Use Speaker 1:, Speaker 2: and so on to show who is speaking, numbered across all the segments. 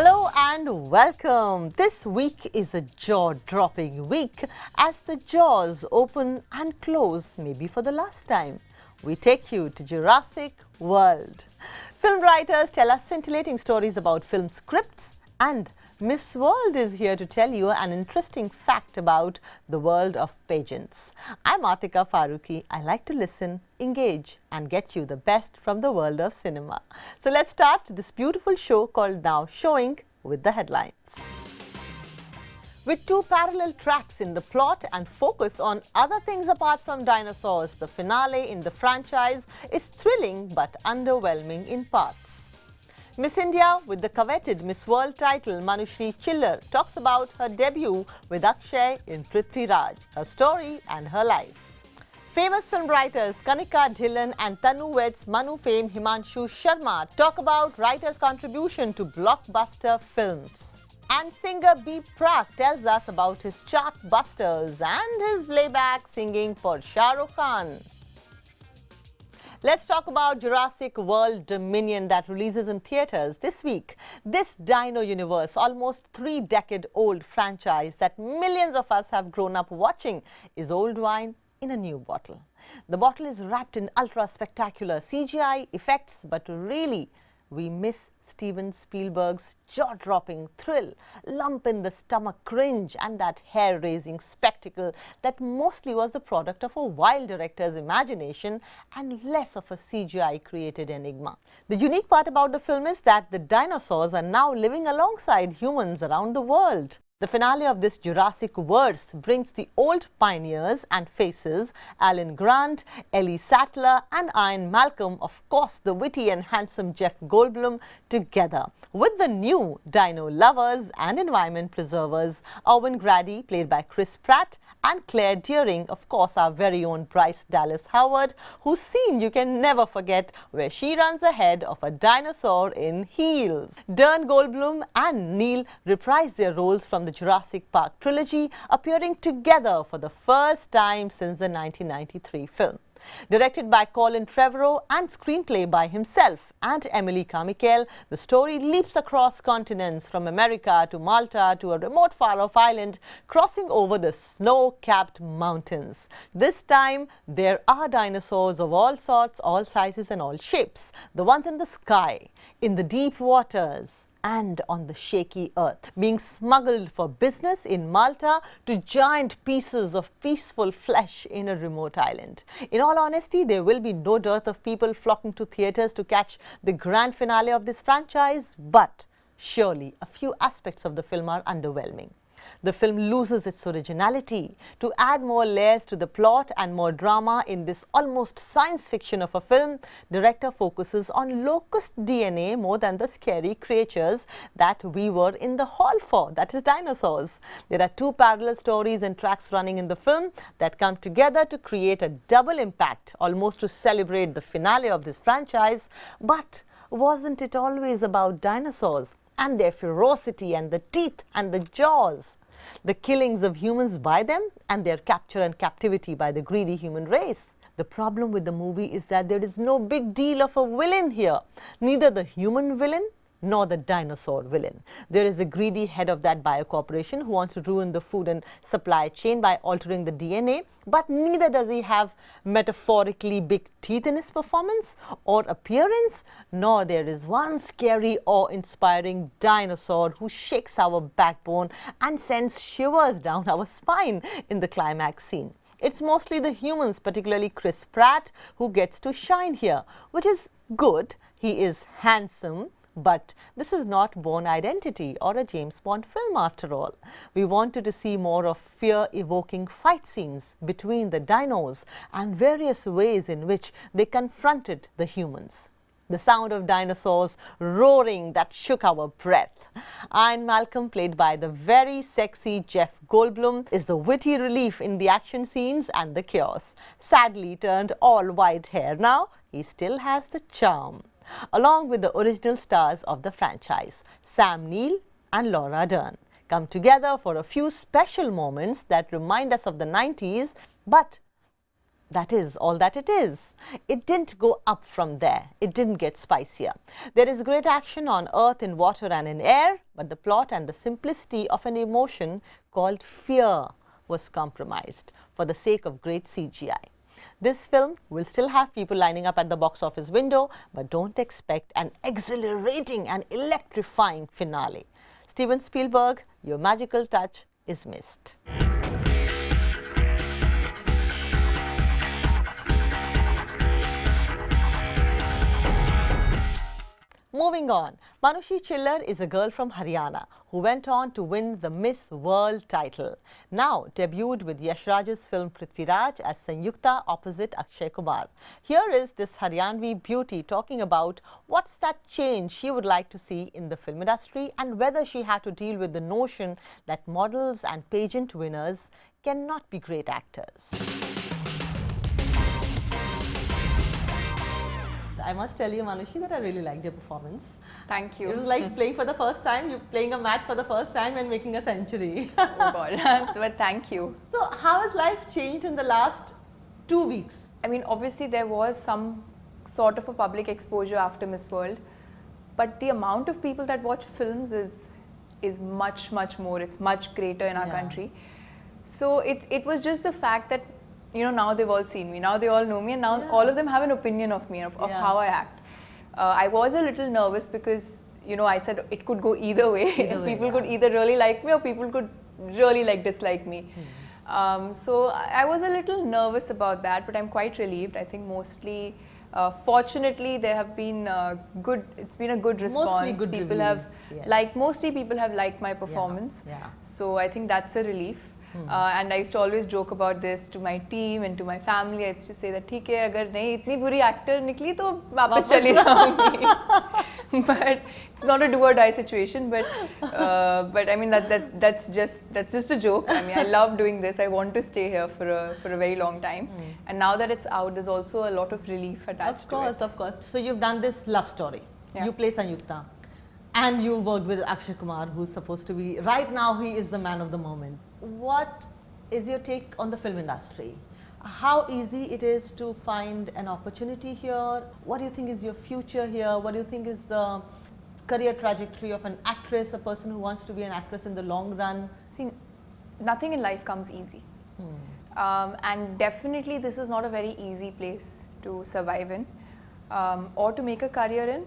Speaker 1: Hello and welcome. This week is a jaw-dropping week as the jaws open and close, maybe for the last time. We take you to Jurrasic World. Film writers tell us scintillating stories about film scripts, and Miss World is here to tell you an interesting fact about the world of pageants. I'm Atika Farooqui. I like to listen, engage and get you the best from the world of cinema. So let's start this beautiful show called Now Showing with the headlines. With two parallel tracks in the plot and focus on other things apart from dinosaurs, the finale in the franchise is thrilling but underwhelming in parts. Miss India, with the coveted Miss World title, Manushi Chhillar, talks about her debut with Akshay in Prithviraj, her story and her life. Famous film writers Kanika Dhillon and Tanu Weds Manu fame Himanshu Sharma talk about writers' contribution to blockbuster films. And singer B Praak tells us about his chartbusters and his playback singing for Shah Rukh Khan. Let's talk about Jurrasic World Dominion that releases in theatres this week. This Dino Universe, almost 3-decade-old franchise that millions of us have grown up watching, is old wine in a new bottle. The bottle is wrapped in ultra-spectacular CGI effects, but really, we miss Steven Spielberg's jaw-dropping thrill, lump-in-the-stomach cringe and that hair-raising spectacle that mostly was the product of a wild director's imagination and less of a CGI-created enigma. The unique part about the film is that the dinosaurs are now living alongside humans around the world. The finale of this Jurassic verse brings the old pioneers and faces, Alan Grant, Ellie Sattler and Ian Malcolm, of course the witty and handsome Jeff Goldblum, together with the new dino lovers and environment preservers, Owen Grady, played by Chris Pratt, and Claire Dearing, of course our very own Bryce Dallas Howard, whose scene you can never forget where she runs ahead of a dinosaur in heels. Dern Goldblum and Neil reprise their roles from the Jurassic Park trilogy, appearing together for the first time since the 1993 film. Directed by Colin Trevorrow and screenplay by himself and Emily Carmichael, the story leaps across continents from America to Malta to a remote far-off island, crossing over the snow-capped mountains. This time, there are dinosaurs of all sorts, all sizes and all shapes. The ones in the sky, in the deep waters, and on the shaky earth, being smuggled for business in Malta to giant pieces of peaceful flesh in a remote island. In all honesty, there will be no dearth of people flocking to theatres to catch the grand finale of this franchise, but surely a few aspects of the film are underwhelming. The film loses its originality. To add more layers to the plot and more drama in this almost science fiction of a film, director focuses on locust DNA more than the scary creatures that we were in the hall for, that is dinosaurs. There are two parallel stories and tracks running in the film that come together to create a double impact, almost to celebrate the finale of this franchise. But wasn't it always about dinosaurs and their ferocity and the teeth and the jaws? The killings of humans by them and their capture and captivity by the greedy human race. The problem with the movie is that there is no big deal of a villain here, neither the human villain nor the dinosaur villain. There is a greedy head of that biocorporation who wants to ruin the food and supply chain by altering the DNA, but neither does he have metaphorically big teeth in his performance or appearance, nor there is one scary, awe-inspiring dinosaur who shakes our backbone and sends shivers down our spine in the climax scene. It's mostly the humans, particularly Chris Pratt, who gets to shine here, which is good. He is handsome. But this is not Bourne Identity or a James Bond film after all. We wanted to see more of fear-evoking fight scenes between the dinos and various ways in which they confronted the humans. The sound of dinosaurs roaring that shook our breath. Ian Malcolm, played by the very sexy Jeff Goldblum, is the witty relief in the action scenes and the chaos. Sadly turned all white hair now, he still has the charm. Along with the original stars of the franchise, Sam Neill and Laura Dern, come together for a few special moments that remind us of the 90s, but that is all that it is. It didn't go up from there. It didn't get spicier. There is great action on earth, in water and in air, but the plot and the simplicity of an emotion called fear was compromised for the sake of great CGI. This film will still have people lining up at the box office window, but don't expect an exhilarating and electrifying finale. Steven Spielberg, your magical touch is missed. Moving on, Manushi Chhillar is a girl from Haryana who went on to win the Miss World title. Now debuted with Yash Raj's film Prithviraj as Sanyukta opposite Akshay Kumar. Here is this Haryanvi beauty talking about what's that change she would like to see in the film industry and whether she had to deal with the notion that models and pageant winners cannot be great actors. I must tell you, Manushi, that I really liked your performance.
Speaker 2: Thank you.
Speaker 1: It was like playing for the first time, you're playing a match for the first time and making a century.
Speaker 2: Oh God, but thank you.
Speaker 1: So how has life changed in the last 2 weeks?
Speaker 2: I mean, obviously there was some sort of a public exposure after Miss World, but the amount of people that watch films is much more. It's much greater in our country. So it was just the fact that, you know, now they've all seen me, now they all know me, and now all of them have an opinion of me, of how I act. I was a little nervous because, you know, I said it could go either way. People could either really like me or people could really dislike me. So I was a little nervous about that, but I'm quite relieved. I think mostly, fortunately, there have been it's been a good response.
Speaker 1: Mostly good
Speaker 2: people
Speaker 1: reviews,
Speaker 2: have mostly people have liked my performance. So I think that's a relief. And I used to always joke about this to my team and to my family. I used to say that, ठीक है, अगर नहीं इतनी बुरी actor निकली तो वापस चली जाऊँगी. But it's not a do or die situation. But I mean that's just a joke. I mean, I love doing this. I want to stay here for a very long time. And now that it's out, there's also a lot of relief attached to it.
Speaker 1: Of course. So you've done this love story. You play Sanyukta. And you worked with Akshay Kumar, who's supposed to be, right now he is the man of the moment. What is your take on the film industry? How easy it is to find an opportunity here? What do you think is your future here? What do you think is the career trajectory of an actress, a person who wants to be an actress in the long run?
Speaker 2: See, nothing in life comes easy. And definitely this is not a very easy place to survive in or to make a career in.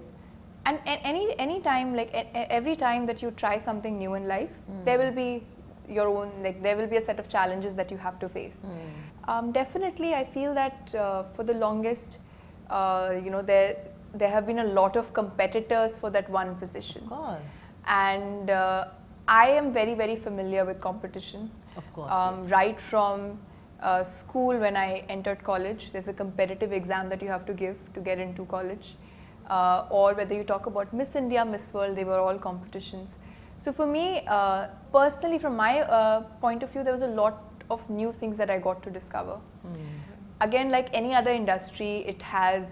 Speaker 2: And any time, like every time that you try something new in life, there will be your own, like there will be a set of challenges that you have to face. Definitely, I feel that for the longest, you know, there have been a lot of competitors for that one position.
Speaker 1: Of course.
Speaker 2: And I am very familiar with competition.
Speaker 1: Of course.
Speaker 2: Right from school, when I entered college, there's a competitive exam that you have to give to get into college. Or whether you talk about Miss India, Miss World, they were all competitions. So for me, personally, from my point of view, there was a lot of new things that I got to discover. Again, like any other industry, it has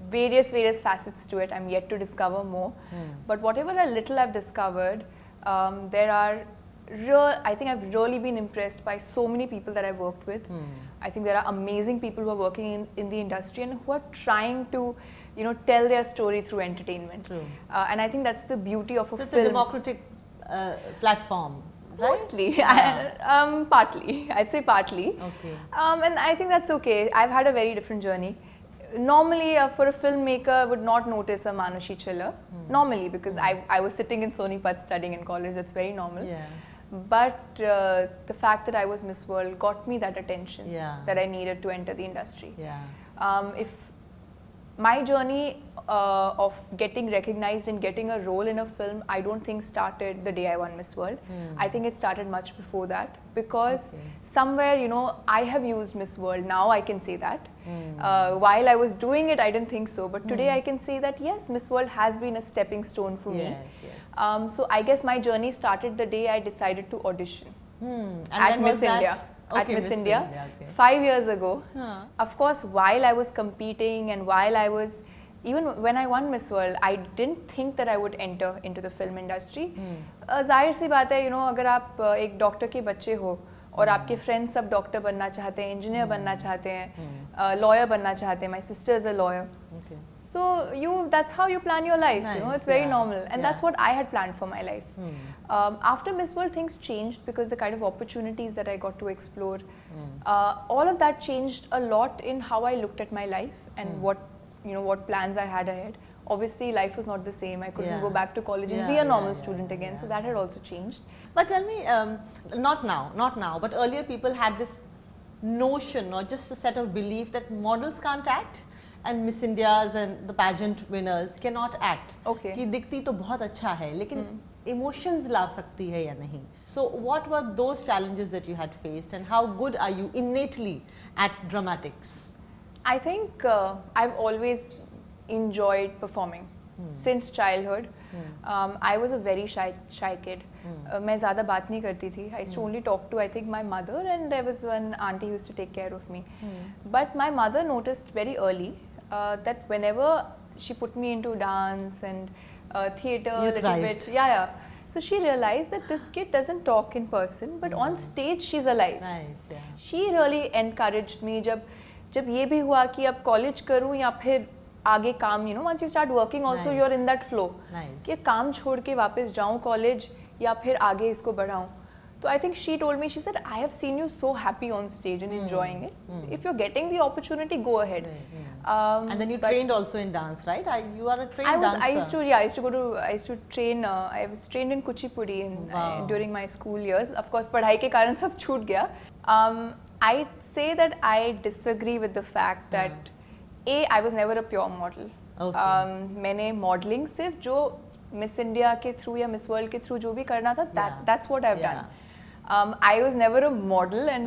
Speaker 2: various facets to it. I'm yet to discover more. But whatever little I've discovered, there are I think I've really been impressed by so many people that I've worked with. I think there are amazing people who are working in the industry and who are trying to, you know, tell their story through entertainment. And I think that's the beauty of a film.
Speaker 1: So it's a democratic platform, right?
Speaker 2: Mostly, partly. I'd say partly.
Speaker 1: Okay.
Speaker 2: And I think that's okay. I've had a very different journey. Normally, for a filmmaker, I would not notice a Manushi Chhillar. Normally, because I was sitting in Sonipat studying in college. That's very normal. But the fact that I was Miss World got me that attention that I needed to enter the industry. If my journey of getting recognized and getting a role in a film, I don't think started the day I won Miss World. I think it started much before that, because somewhere, you know, I have used Miss World. Now I can say that. While I was doing it, I didn't think so. But today I can say that yes, Miss World has been a stepping stone for me. So I guess my journey started the day I decided to audition at Miss India. At Miss India, 5 years ago. Of course, while I was competing and while I was, even when I won Miss World, I didn't think that I would enter into the film industry. जाहिर सी बात है, you know, अगर आप एक doctor के बच्चे हो और आपके फ्रेंड्स सब डॉक्टर बनना चाहते हैं, इंजीनियर बनना चाहते हैं, lawyer बनना चाहते हैं. My sister is a lawyer.
Speaker 1: Okay.
Speaker 2: So that's how you plan your life.
Speaker 1: Nice,
Speaker 2: you know, it's very
Speaker 1: yeah.
Speaker 2: normal, and
Speaker 1: Yeah.
Speaker 2: that's what I had planned for my life. After Miss World, things changed because the kind of opportunities that I got to explore, all of that changed a lot in how I looked at my life and what plans I had ahead. Obviously, life was not the same. I couldn't
Speaker 1: Yeah.
Speaker 2: go back to college and be a normal student again. So that had also changed.
Speaker 1: But tell me, not now, but earlier people had this notion or just a set of belief that models can't act and Miss Indias and the pageant winners cannot act.
Speaker 2: Okay.
Speaker 1: कि दिखती तो बहुत अच्छा है लेकिन emotions ला सकती है या नहीं. So what were those challenges that you had faced and how good are you innately at dramatics?
Speaker 2: I think I've always enjoyed performing since childhood. I was a very shy kid. मैं ज़्यादा बात नहीं करती थी. I used to only talk to I think my mother and there was one auntie who used to take care of me. But my mother noticed very early that whenever she put me into dance and theatre a little bit, yeah. So she realized that this kid doesn't talk in person, but on stage she's alive.
Speaker 1: Nice, yeah.
Speaker 2: She really encouraged me. जब ये भी हुआ कि अब college करूँ या फिर आगे काम, you know, once you start working also you're in that flow.
Speaker 1: Nice.
Speaker 2: कि काम छोड़ के वापस जाऊँ कॉलेज या फिर आगे इसको बढ़ाऊँ. So I think she told me, she said, I have seen you so happy on stage and enjoying it. If you're getting the opportunity, go ahead.
Speaker 1: And then you trained also in dance, right? You are a trained dancer.
Speaker 2: I used to train. I was trained in Kuchipudi during my school years. Of course, पढ़ाई के कारण सब छूट गया. I say that I disagree with the fact that I was never a pure model.
Speaker 1: Okay.
Speaker 2: मैंने modeling सिर्फ जो Miss India के through या Miss World के through जो भी करना था, that's what I've done. I was never a model, and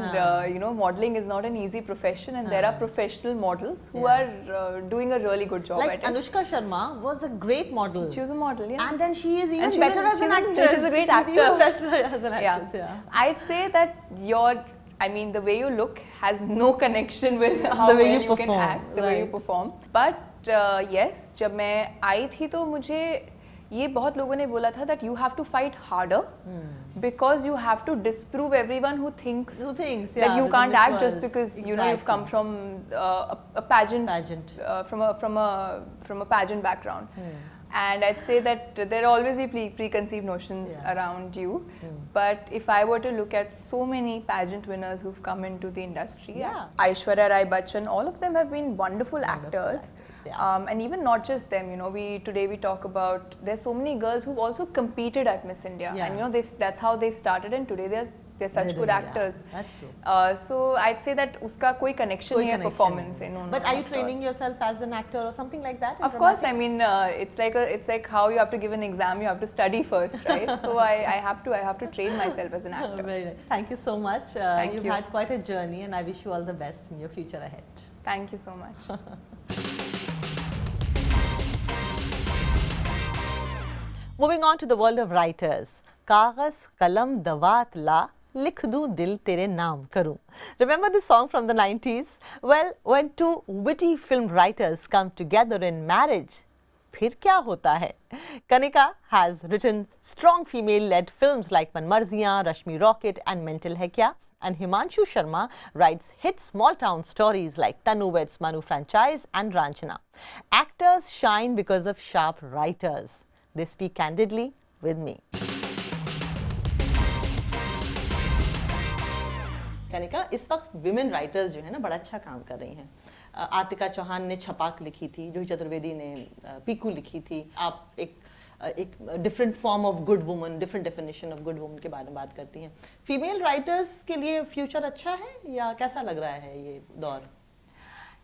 Speaker 2: you know, modeling is not an easy profession, and there are professional models who are doing a really good job
Speaker 1: like
Speaker 2: at it.
Speaker 1: Anushka Sharma was a great model.
Speaker 2: She was a model, yeah.
Speaker 1: And then she is even better as an actress.
Speaker 2: She's a great actor.
Speaker 1: She's even better as an actress, yeah.
Speaker 2: I'd say that the way you look has no connection with how
Speaker 1: the way
Speaker 2: well
Speaker 1: you
Speaker 2: you
Speaker 1: perform,
Speaker 2: can act, the way you perform. But yes, जब मैं आई थी तो मुझे ये बहुत लोगों ने बोला था that you have to fight harder because you have to disprove everyone who thinks that you can't act just because you know you've come from a pageant. From a pageant background. And I'd say that there always be preconceived notions around you. But if I were to look at so many pageant winners who've come into the industry, Aishwarya Rai Bachchan, all of them have been wonderful actors. And even not just them, you know, today we talk about, there's so many girls who've also competed at Miss India. And you know, that's how they've started, and today they're such good actors.
Speaker 1: That's true.
Speaker 2: So I'd say that उसका कोई connection नहीं है performance से. No,
Speaker 1: but are you training yourself as an actor or something like that?
Speaker 2: Of course, I mean, it's like how you have to give an exam. You have to study first, right? So I have to train myself as an actor.
Speaker 1: Very nice. Thank you so much.
Speaker 2: Thank
Speaker 1: You've
Speaker 2: you.
Speaker 1: had quite a journey, and I wish you all the best in your future ahead.
Speaker 2: Thank you so much.
Speaker 1: Moving on to the world of writers. Kaagaz kalam dawat la, likh दूं dil tere naam karoon. Remember this song from the 90s? Well, when two witty film writers come together in marriage, फिर क्या होता है? Kanika has written strong female-led films like Manmarziyaan, Rashmi Rocket and Mental Hai Kya? And Himanshu Sharma writes hit small-town stories like Tanu, Weds, Manu franchise and Raanjhanaa. Actors shine because of sharp writers. They speak candidly with me. Kanika, इस वक्त women writers जो है ना बड़ा अच्छा काम कर रही हैं. आतिका चौहान ने छपाक लिखी थी, जूही चतुर्वेदी ने पीकू लिखी थी. आप एक different form of good woman, different definition of good woman के बारे में बात करती हैं. फीमेल राइटर्स के लिए फ्यूचर अच्छा है या कैसा लग रहा है ये दौर?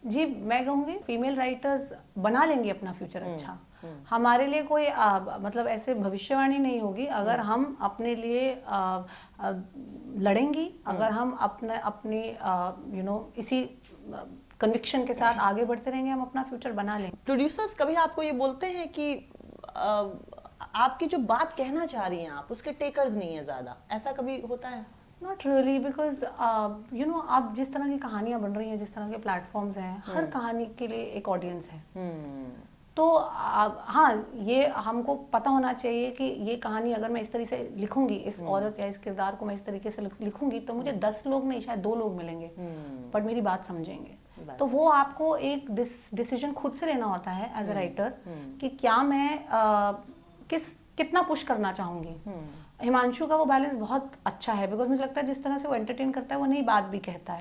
Speaker 3: जी, मैं कहूँगी फीमेल राइटर्स बना लेंगे अपना फ्यूचर अच्छा. हमारे लिए कोई मतलब ऐसे भविष्यवाणी नहीं होगी अगर हम अपने लिए लड़ेंगी, अगर हम अपनी यू नो इसी कन्विक्शन के साथ आगे बढ़ते रहेंगे, हम अपना फ्यूचर बना लेंगे.
Speaker 1: प्रोड्यूसर्स कभी आपको ये बोलते हैं कि आपकी जो बात कहना चाह रही हैं आप उसके टेकर्स नहीं है ज़्यादा, ऐसा कभी होता है?
Speaker 3: Not really, because you know, आप जिस तरह की कहानियाँ बन रही हैं, जिस तरह के प्लेटफॉर्म्स हैं, हर कहानी के लिए एक ऑडियंस है. तो हाँ, ये हमको पता होना चाहिए कि ये कहानी अगर मैं इस तरीके से लिखूंगी, इस औरत या इस किरदार को मैं इस तरीके से लिखूंगी, तो मुझे 10 लोग नहीं, शायद 2 लोग मिलेंगे, बट मेरी बात समझेंगे. तो वो आपको एक डिसीजन खुद से लेना होता है एज अ राइटर कि क्या मैं कितना पुश करना चाहूंगी। हिमांशु का वो बैलेंस बहुत अच्छा है, बिकॉज मुझे लगता है जिस तरह से वो एंटरटेन करता है वो नई बात भी कहता है।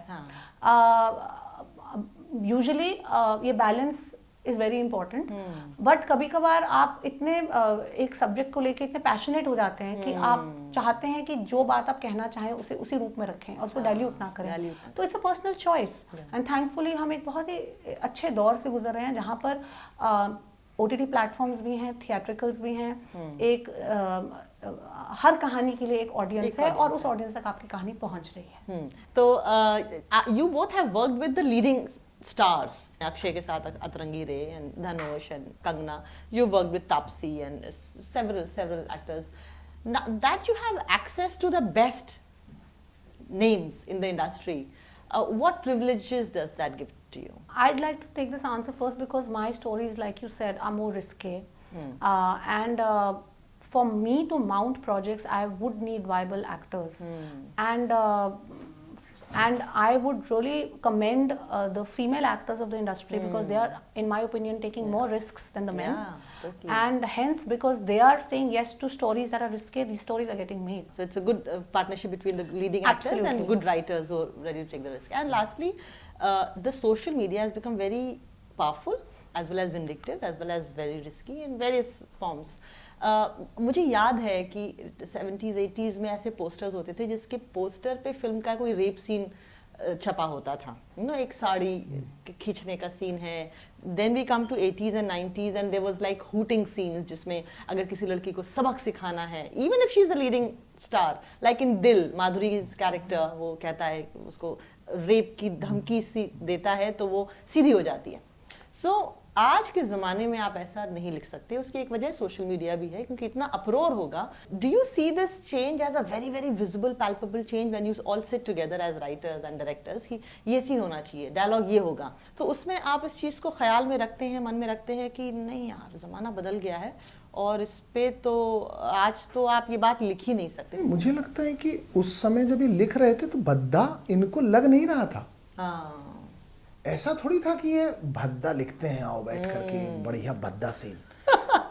Speaker 3: यूजुअली ये balance is very important, but कभी कभार आप इतने एक सब्जेक्ट को लेके इतने पैशनेट हो जाते हैं कि आप चाहते हैं कि जो बात आप कहना चाहें उसे उसी रूप में रखें और उसको डाइल्यूट ना करें। तो it's a personal choice and thankfully हम एक बहुत ही अच्छे दौर से गुजर रहे हैं जहाँ पर OTT प्लेटफॉर्म्स भी हैं, थिएट्रिकल्स भी हैं, एक हर कहानी के लिए एक ऑडियंस है और उस ऑडियंस तक आपकी कहानी पहुंच रही है।
Speaker 1: तो you both have worked with the leading stars, Akshay के साथ Atrangi Re and Dhanush and Kangana. You worked with Taapsee and several actors. Now that you have access to the best names in the industry, what privileges does that give to you?
Speaker 3: I'd like to take this answer first because my stories, like you said, are more risque. And for me to mount projects, I would need viable actors. And I would really commend the female actors of the industry because they are, in my opinion, taking more risks than the men. Totally. And hence, because they are saying yes to stories that are risky, these stories are getting made.
Speaker 1: So it's a good partnership between the leading actors and good writers who are ready to take the risk. And lastly, the social media has become very powerful as well as vindictive as well as very risky in various forms. मुझे याद है कि 70s 80s में ऐसे posters होते थे जिसके poster पे फिल्म का कोई रेप सीन छपा होता था, एक साड़ी खींचने का सीन है। Then we come to 80s and 90s and there was like hooting scenes जिसमें अगर किसी लड़की को सबक सिखाना है, even if she is the leading star, like in Dil Madhuri character, वो कहता है उसको रेप की धमकी सी देता है तो वो सीधी हो जाती है। सो आज के ज़माने में आप ऐसा नहीं लिख सकते, उसकी एक वजह सोशल मीडिया भी है क्योंकि इतना अप्रोर होगा। Do you see this change as a very very visible palpable change when you all sit together as writers and directors कि ये सीन होना चाहिए, डायलॉग ये होगा, तो उसमें आप इस चीज़ को ख्याल में रखते हैं, मन में रखते हैं कि नहीं यार ज़माना बदल गया है और इस पे तो आज तो आप ये बात लिख ही नहीं सकते?
Speaker 4: मुझे लगता है कि उस समय जब ये लिख रहे थे तो भद्दा इनको लग नहीं रहा था। ऐसा थोड़ी था कि ये भद्दा लिखते हैं आओ बैठ करके बढ़िया भद्दा सीन,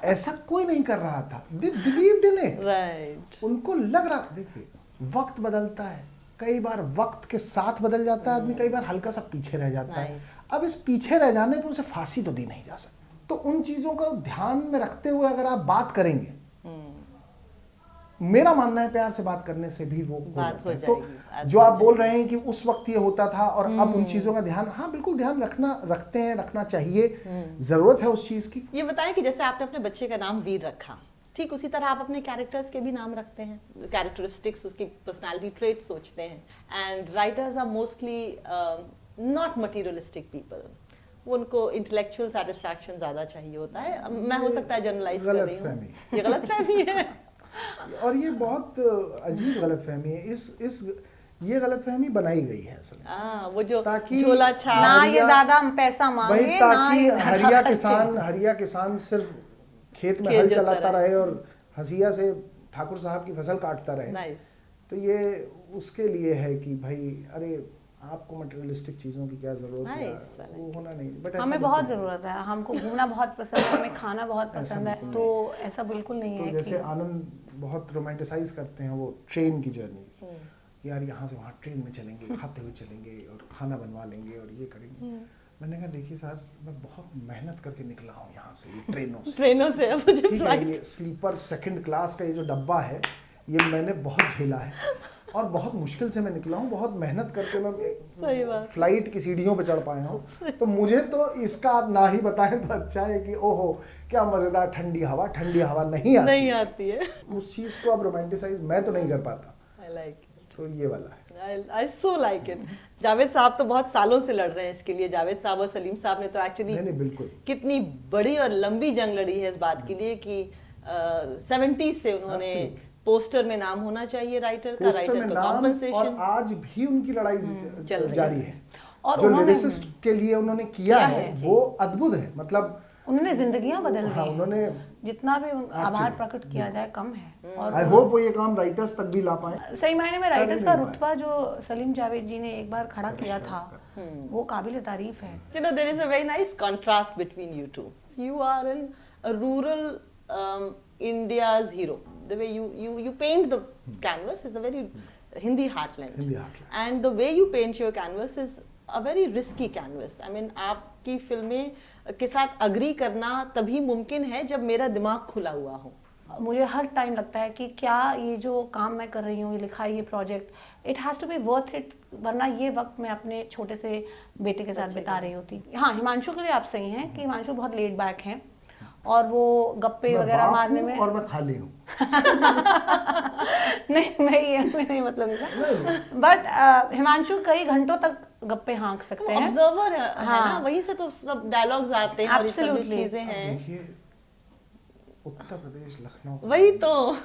Speaker 4: ऐसा कोई नहीं कर रहा था। They believed in it.
Speaker 1: Right.
Speaker 4: उनको लग रहा, देखिए वक्त बदलता है, कई बार वक्त के साथ बदल जाता है आदमी, कई बार हल्का सा पीछे रह जाता है। अब इस पीछे रह जाने पर उसे फांसी तो दी नहीं जा सकती। तो उन चीजों को ध्यान में रखते हुए अगर आप बात करेंगे, मेरा मानना है प्यार से बात करने से भी वो बात हो जाएगी। तो जो आप बोल रहे हैं कि उस वक्त ये होता था और अब उन चीजों का ध्यान, हाँ बिल्कुल ध्यान रखते हैं, रखना चाहिए, जरूरत है उस चीज की।
Speaker 1: ये बताएं कि जैसे आपने अपने बच्चे का नाम वीर रखा, ठीक उसी तरह आप अपने कैरेक्टर्स के भी नाम रखते हैं, कैरेक्टरिस्टिक्स, उसकी पर्सनालिटी ट्रेट सोचते हैं। And writers are mostly not materialistic people, उनको इंटेलेक्चुअल सेटिस्फैक्शन ज्यादा चाहिए होता है। मैं हो सकता है जनरलाइज कर रही हूं, ये गलतफहमी है
Speaker 4: और ये बहुत अजीब गलतफहमी है। ये गलतफहमी बनाई गई है असल में,
Speaker 1: वो जो
Speaker 4: ताकि
Speaker 1: झोला छाप
Speaker 3: ना ये ज्यादा पैसा मांगे,
Speaker 4: ताकि हरिया किसान सिर्फ खेत में हल चलाता रहे और हंसिया से ठाकुर साहब की फसल काटता रहे। तो ये उसके लिए है कि भाई अरे आपको मटेरियलिस्टिक चीजों की क्या जरूरत है, वो होना नहीं। बट
Speaker 3: हमें बहुत जरूरत है, हमको घूमना बहुत पसंद है, हमें खाना बहुत पसंद है, तो ऐसा बिल्कुल नहीं है।
Speaker 4: जैसे आनंद बहुत रोमांटिसाइज करते हैं वो ट्रेन की जर्नी, यार यहाँ से वहाँ ट्रेन में चलेंगे, खाते हुए चलेंगे और खाना बनवा लेंगे और ये करेंगे। मैंने कहा देखिए साहब, मैं बहुत मेहनत करके निकला हूँ यहाँ से, ये ट्रेनों से ठीक है, ये स्लीपर सेकंड क्लास का ये जो डब्बा है ये मैंने बहुत झेला है और बहुत मुश्किल से मैं निकला हूँ, बहुत मेहनत करके मैं फ्लाइट की सीढ़ियों पे चढ़ पाया हूँ। तो मुझे तो इसका आप ना ही बताएं तो अच्छा है कि ओहो क्या मजेदार ठंडी हवा नहीं आती है। उस चीज को आप रोमांटिसाइज मैं तो नहीं कर पाता।
Speaker 1: I like it.
Speaker 4: तो ये वाला है।
Speaker 1: I so like it. Javed साहब तो बहुत सालों से लड़ रहे हैं इसके लिए। जावेद साहब और सलीम साहब ने तो एक्चुअली
Speaker 4: बिल्कुल
Speaker 1: कितनी बड़ी और लंबी जंग लड़ी है इस बात के लिए कि 70s से उन्होंने पोस्टर में नाम होना चाहिए राइटर का, राइटर का कॉम्पेंसेशन,
Speaker 4: और आज भी उनकी लड़ाई जारी है। और जो लिरिसिस्ट के लिए उन्होंने किया है वो अद्भुत है। मतलब
Speaker 3: उन्होंने जिंदगियां बदल दी
Speaker 4: हाँ,
Speaker 3: हैं।
Speaker 4: उन्होंने
Speaker 3: जितना भी आभार प्रकट किया जाए कम है। और
Speaker 4: आई होप वो ये काम राइटर्स तक भी ला पाए।
Speaker 3: सही मायने में राइटर्स का रुतबा जो सलीम जावेद जी ने एक बार खड़ा किया था वो काबिल तारीफ है।
Speaker 1: You know, there is a very nice contrast between you two. You are in a rural India's hero. The way you paint the canvas is a very Hindi heartland. And the way you paint your canvas is a very risky canvas. I mean, आपकी फिल्में के साथ agree करना तभी मुमकिन है जब मेरा दिमाग खुला हुआ हो।
Speaker 3: मुझे हर टाइम लगता है कि क्या ये जो काम मैं कर रही हूँ, ये लिखाई, ये project, it has to be worth it, वरना ये वक्त मैं अपने छोटे से बेटे के साथ बिता रही होती। हाँ, हिमांशु के लिए आप सही हैं कि हिमांशु बहुत लेड बैक हैं और वो गप्पे वगैरह मारने में,
Speaker 4: और मैं खाली हूँ।
Speaker 3: नहीं, मैं ये नहीं मतलब नहीं, बट हिमांशु कई घंटों तक गप्पे हाँक सकते हैं।
Speaker 1: ऑब्जर्वर है ना, वहीं से तो सब डायलॉग्स आते हैं और ये सब चीजें हैं।
Speaker 4: देखिए, उत्तर प्रदेश लखनऊ,
Speaker 1: वही तो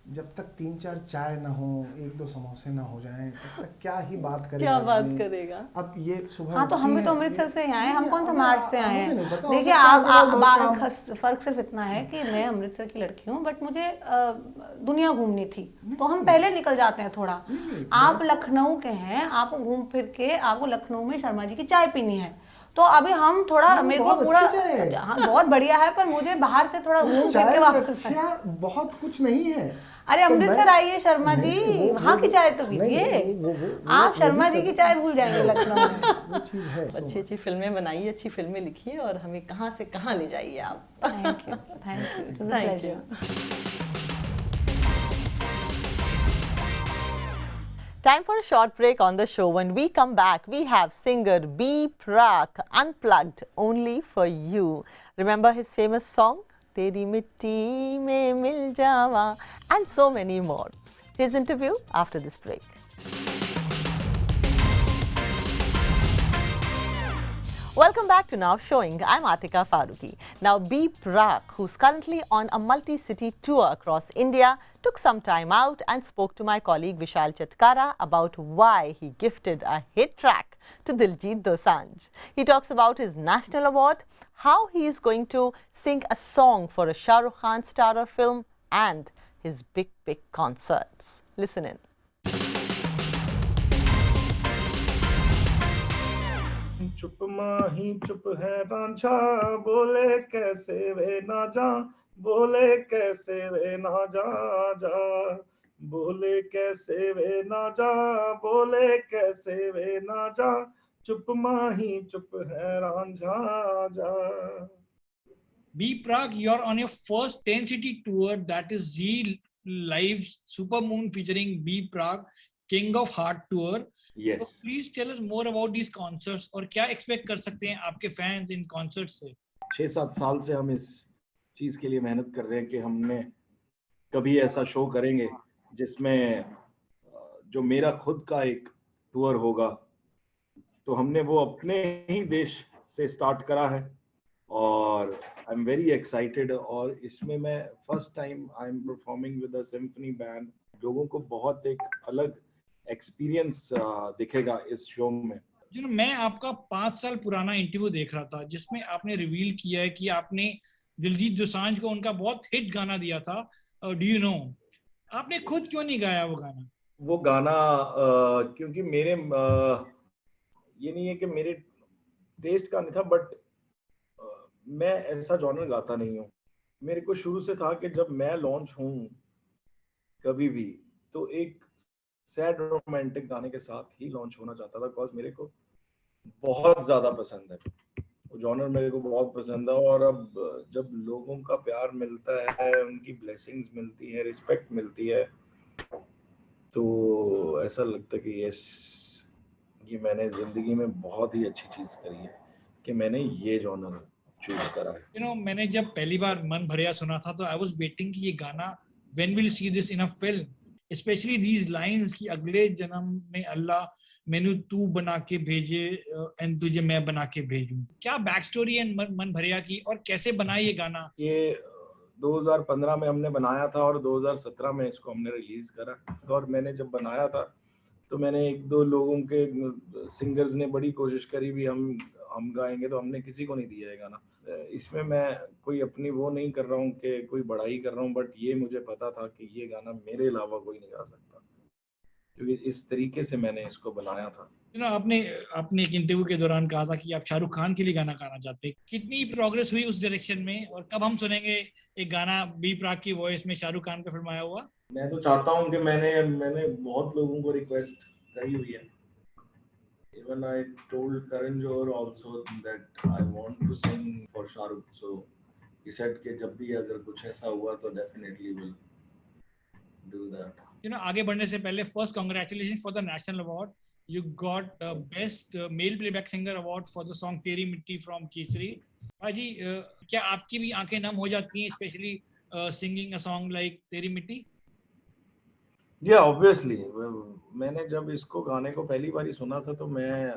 Speaker 4: जब तक 3-4 चाय ना हो, 1-2 समोसे ना हो जाएं, तब तक क्या ही बात करेगा।
Speaker 1: क्या बात करेगा।
Speaker 4: अब ये सुबह,
Speaker 3: हाँ, तो हम भी तो अमृतसर से आए, हम कौन सा मार्च से आए हैं। देखिए, फर्क सिर्फ इतना है कि मैं अमृतसर की लड़की हूँ, बट मुझे दुनिया घूमनी थी, तो हम पहले निकल जाते हैं थोड़ा। आप लखनऊ के हैं, आप घूम फिर के आपको लखनऊ में शर्मा जी की चाय पीनी है, तो अभी हम थोड़ा, मेरे को पूरा, हाँ बहुत बढ़िया है, पर मुझे बाहर से थोड़ा घूम फिर के वापस,
Speaker 4: बहुत कुछ नहीं है।
Speaker 3: अरे अमृतसर आइए शर्मा जी, वहाँ की चाय तो पीजिए। आप शर्मा जी की चाय भूल जाएंगे लखनऊ में।
Speaker 4: वो चीज है।
Speaker 1: अच्छी अच्छी फिल्में बनाइए, अच्छी फिल्में लिखिए और हमें कहाँ से कहाँ ले जाइए आप।
Speaker 3: Thank you, thank you.
Speaker 1: Time for a short break on the show. When we come back, we have singer B Praak unplugged only for you. Remember his famous song, Teri Mitti Mein Mil Jawa, and so many more. His interview after this break. Welcome back to Now Showing. I'm Atika Farooqui. Now, B Praak, who's currently on a multi-city tour across India, took some time out and spoke to my colleague Vishal Chatkara about why he gifted a hit track to Diljit Dosanjh. He talks about his national award, how he is going to sing a song for a Shah Rukh Khan starrer film, and his big concerts. Listen in.
Speaker 5: चुप माही चुप है रांझा, बोले कैसे वे ना जा, बोले कैसे वे ना जा जा, बोले कैसे वे ना जा, बोले कैसे वे ना जा, चुप माही चुप है रांझा जा।
Speaker 6: B Praak, you're on your first 10-city tour, that is Z Live Super Moon featuring B Praak, King of Heart tour.
Speaker 5: Yes.
Speaker 6: So please tell us more about these concerts और क्या expect कर सकते हैं आपके fans इन concerts से?
Speaker 5: 6-7 साल से हम इस चीज के लिए मेहनत कर रहे हैं कि हमने कभी ऐसा शो करेंगे जिसमें जो मेरा खुद का एक टूर होगा। तो हमने वो अपने ही देश से स्टार्ट करा है और आई एम वेरी एक्साइटेड। और इसमें मैं first time I am performing with a symphony band. लोगों को बहुत एक अलग एक्सपीरियंस दिखेगा इस शो में।
Speaker 6: मैं आपका 5 साल पुराना इंटरव्यू देख रहा था जिसमें आपने रिवील किया है कि आपने दिलजीत दोसांझ को उनका बहुत हिट गाना दिया था, डू यू नो। आपने खुद क्यों नहीं गाया वो गाना?
Speaker 5: वो गाना क्योंकि मेरे ये नहीं है कि मेरे टेस्ट का नहीं था, बट मैं ऐसा जॉनर गाता नहीं हूँ। मेरे को शुरू से था कि जब मैं लॉन्च हूँ कभी भी तो एक सैड रोमांटिक गाने के साथ ही लॉन्च होना चाहता था, बिकॉज मेरे को बहुत ज्यादा पसंद है वो जॉनर, मेरे को बहुत पसंद है। और अब जब लोगों का प्यार मिलता है, उनकी ब्लेसिंग्स मिलती है, रिस्पेक्ट मिलती है, तो ऐसा लगता है कि ये मैंने जिंदगी में बहुत ही अच्छी चीज करी है कि मैंने ये जॉनर चूज करा है।
Speaker 6: मैंने जब पहली बार मन भरिया सुना था तो आई वाज वेटिंग कि ये गाना when will see this in a film, specially these lines कि अगले जन्म में अल्लाह मैनू तू बना के भेजे एंड तुझे मैं बना के भेजूं। क्या बैक स्टोरी है मन भरिया की और कैसे बना ये गाना?
Speaker 5: ये 2015 में हमने बनाया था और 2017 में इसको हमने रिलीज करा। और मैंने जब बनाया था तो मैंने 1-2 लोगों के सिंगर्स ने बड़ी कोशिश करी भी, हम हम गाएंगे तो हमने किसी को नहीं दिया है गाना। इसमें मैं कोई अपनी वो नहीं कर रहा हूँ कि कोई बड़ाई कर रहा हूँ, बट ये मुझे पता था कि ये गाना मेरे अलावा कोई नहीं गा सकता, क्योंकि इस तरीके से मैंने इसको बनाया था।
Speaker 6: आपने एक इंटरव्यू के दौरान कहा था कि आप शाहरुख खान के लिए गाना गाना चाहते हैं। कितनी प्रोग्रेस हुई उस डायरेक्शन में, और कब हम सुनेंगे एक गाना बी प्राक की वॉइस में शाहरुख खान का फिल्माया हुआ?
Speaker 5: मैं तो चाहता हूँ कि मैंने बहुत लोगों को रिक्वेस्ट करी हुई है। Even I told Karan Johar also that I want to sing for Shah Rukh, so he said कि जब भी अगर कुछ ऐसा हुआ तो definitely will do that.
Speaker 6: आगे बढ़ने से पहले first congratulation for the national award. You got best male playback singer award for the song तेरी मिट्टी from केसरी. भाजी, क्या आपकी भी आंखें नम हो जाती हैं specially singing a song like तेरी मिट्टी?
Speaker 5: Yeah, obviously. मैंने जब इसको गाने को पहली बार सुना था तो मैं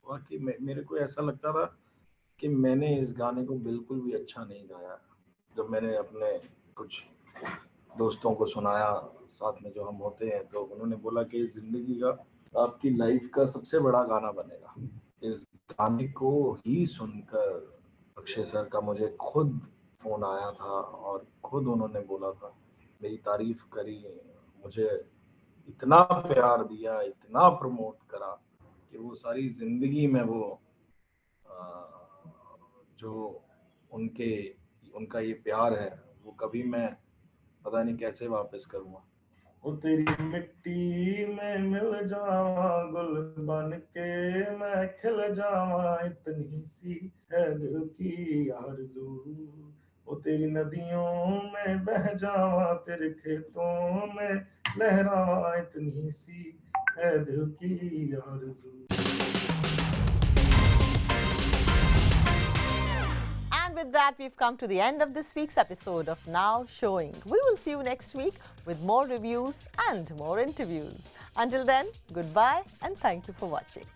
Speaker 5: वाकई मेरे को ऐसा लगता था कि मैंने इस गाने को बिल्कुल भी अच्छा नहीं गाया। जब मैंने अपने कुछ दोस्तों को सुनाया साथ में जो हम होते हैं, तो उन्होंने बोला कि जिंदगी का, आपकी लाइफ का सबसे बड़ा गाना बनेगा। इस गाने को ही सुनकर अक्षय सर का मुझे खुद फोन आया था और खुद उन्होंने बोला था, मेरी तारीफ करी, मुझे इतना प्यार दिया, इतना प्रमोट करा कि वो सारी जिंदगी में वो जो उनका ये प्यार है वो कभी मैं पता नहीं कैसे वापस करूँगा। वो तेरी मिट्टी में मिल जावा, गुल बन के मैं खिल जावा, इतनी सी है दिल की आरज़ू। वो तेरी नदियों में बह जावा, तेरे खेतों में लहरावा, इतनी सी है दिल की आरज़ू।
Speaker 1: And with that, we've come to the end of this week's episode of Now Showing. We will see you next week with more reviews and more interviews. Until then, goodbye and thank you for watching.